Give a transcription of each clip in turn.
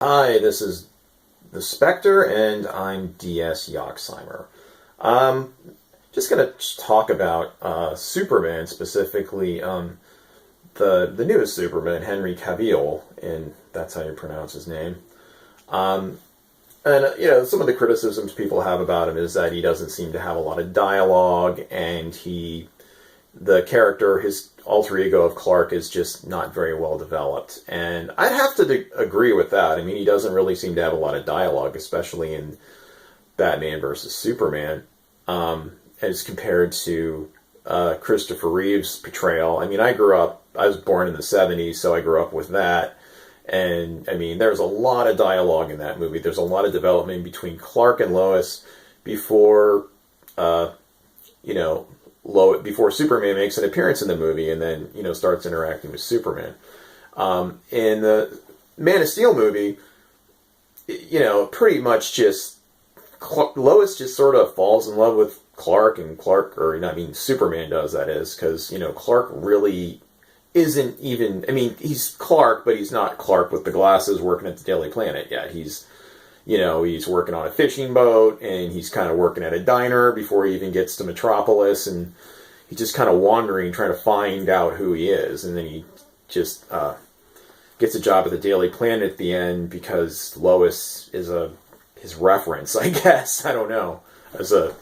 Hi, this is the Spectre, and I'm DS Yoxheimer. Um, just gonna talk about Superman, specifically the newest Superman, Henry Cavill, and that's how you pronounce his name. Um, and some of the criticisms people have about him is that he doesn't seem to have a lot of dialogue, and the character, his alter ego of Clark, is just not very well developed. And I'd have to agree with that. I mean, he doesn't really seem to have a lot of dialogue, especially in Batman versus Superman, as compared to Christopher Reeve's portrayal. I mean, I was born in the 70s, so I grew up with that. And, I mean, there's a lot of dialogue in that movie. There's a lot of development between Clark and Lois before, you know, before Superman makes an appearance in the movie, and then starts interacting with Superman. In the Man of Steel movie, pretty much just Lois just sort of falls in love with Clark, and Superman does, that is, because Clark really isn't even. I mean, he's Clark, but he's not Clark with the glasses working at the Daily Planet yet. He's working on a fishing boat, and he's kind of working at a diner before he even gets to Metropolis, and he's just kind of wandering, trying to find out who he is, and then he just gets a job at the Daily Planet at the end because Lois is his reference, I guess. I don't know. As a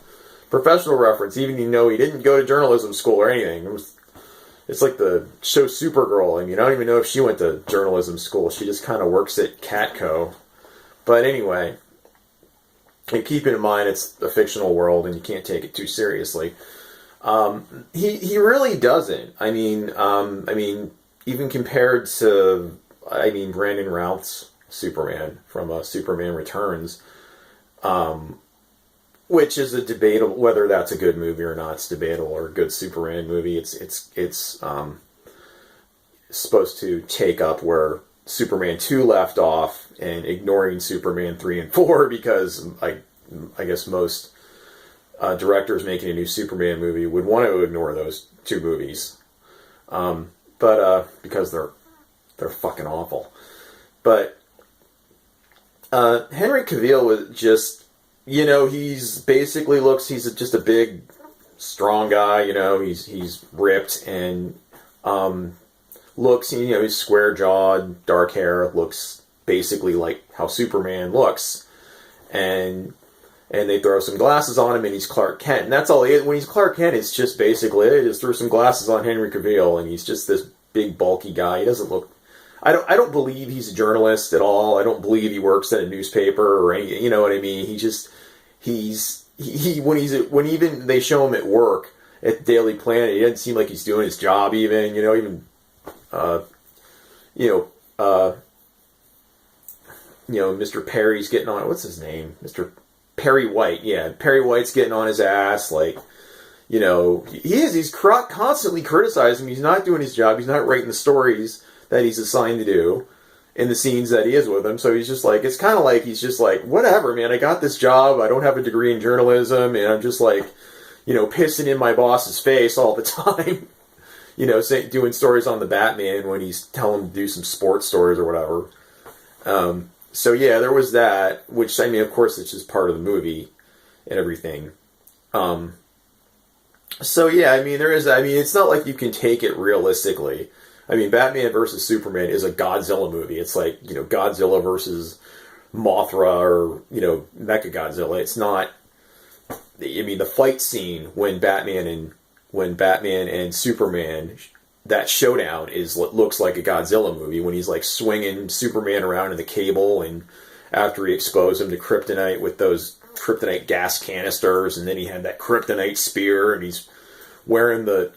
professional reference, even though he didn't go to journalism school or anything. It's like the show Supergirl. I mean, I don't even know if she went to journalism school. She just kind of works at Catco. But anyway, and keeping in mind it's a fictional world and you can't take it too seriously. He really doesn't. I mean, even compared to Brandon Routh's Superman from Superman Returns, which is a debatable whether that's a good movie or not. It's debatable, or a good Superman movie. It's supposed to take up where Superman 2 left off, and ignoring Superman 3 and 4 because I guess most directors making a new Superman movie would want to ignore those two movies, but because they're fucking awful. But Henry Cavill was just, he's basically he's just a big, strong guy. He's ripped and looks, he's square jawed, dark hair, looks basically like how Superman looks, and they throw some glasses on him, and he's Clark Kent, and that's all he is. When he's Clark Kent, it's just basically they just threw some glasses on Henry Cavill, and he's just this big bulky guy. He doesn't look. I don't believe he's a journalist at all. I don't believe he works at a newspaper or any. You know what I mean? When even they show him at work at Daily Planet, he doesn't seem like he's doing his job even. Mr. Perry's getting on. What's his name? Mr. Perry White. Yeah, Perry White's getting on his ass. He's constantly criticizing him. He's not doing his job. He's not writing the stories that he's assigned to do in the scenes that he is with him. So he's just like, it's kind of like he's just like, whatever, man. I got this job. I don't have a degree in journalism, and I'm just like, pissing in my boss's face all the time. Doing stories on the Batman when he's telling him to do some sports stories or whatever. So yeah, there was that, which, of course, it's just part of the movie and everything. So yeah, it's not like you can take it realistically. Batman versus Superman is a Godzilla movie. It's like, Godzilla versus Mothra or, Mechagodzilla. It's not, the fight scene when Batman and Superman, that showdown is what looks like a Godzilla movie, when he's like swinging Superman around in the cable, and after he exposed him to kryptonite with those kryptonite gas canisters, and then he had that kryptonite spear, and he's wearing the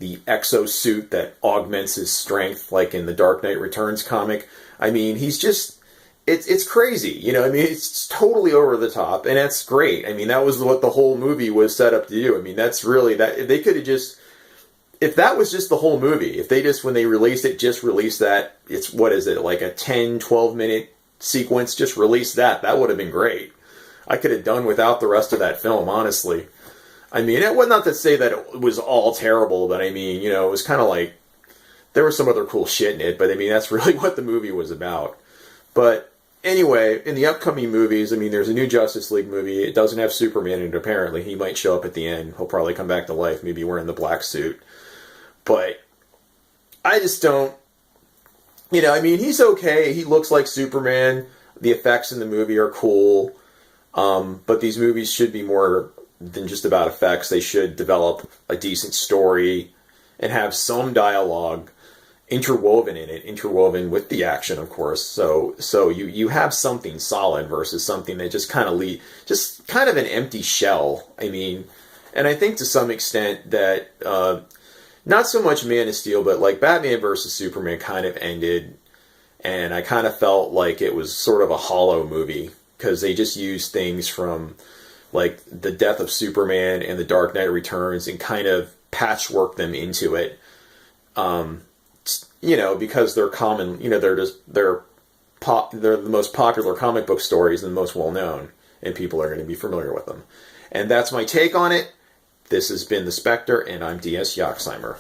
exosuit that augments his strength, like in the Dark Knight Returns comic. He's just, it's crazy, it's totally over the top, and that's great. That was what the whole movie was set up to do. That's really, that they could have just, if that was just the whole movie, if they just, when they released it, just released that, it's, what is it, like a 10, 12 minute sequence, just release that would have been great. I could have done without the rest of that film, honestly. It was not to say that it was all terrible, but it was kind of like, there was some other cool shit in it, but that's really what the movie was about. But anyway, in the upcoming movies, I mean, there's a new Justice League movie. It doesn't have Superman in it, apparently. He might show up at the end. He'll probably come back to life, maybe wearing the black suit. But I just don't, I mean, he's okay. He looks like Superman. The effects in the movie are cool. But these movies should be more than just about effects. They should develop a decent story and have some dialogue interwoven with the action, of course. So you have something solid versus something that just kind of just kind of an empty shell. I mean, and I think to some extent that not so much Man of Steel, but like Batman versus Superman kind of ended, and I kind of felt like it was sort of a hollow movie because they just used things from like the death of Superman and the Dark Knight Returns and kind of patchwork them into it. Because they're common, they're the most popular comic book stories and the most well known, and people are going to be familiar with them. And that's my take on it. This has been The Spectre, and I'm DS Yoxheimer.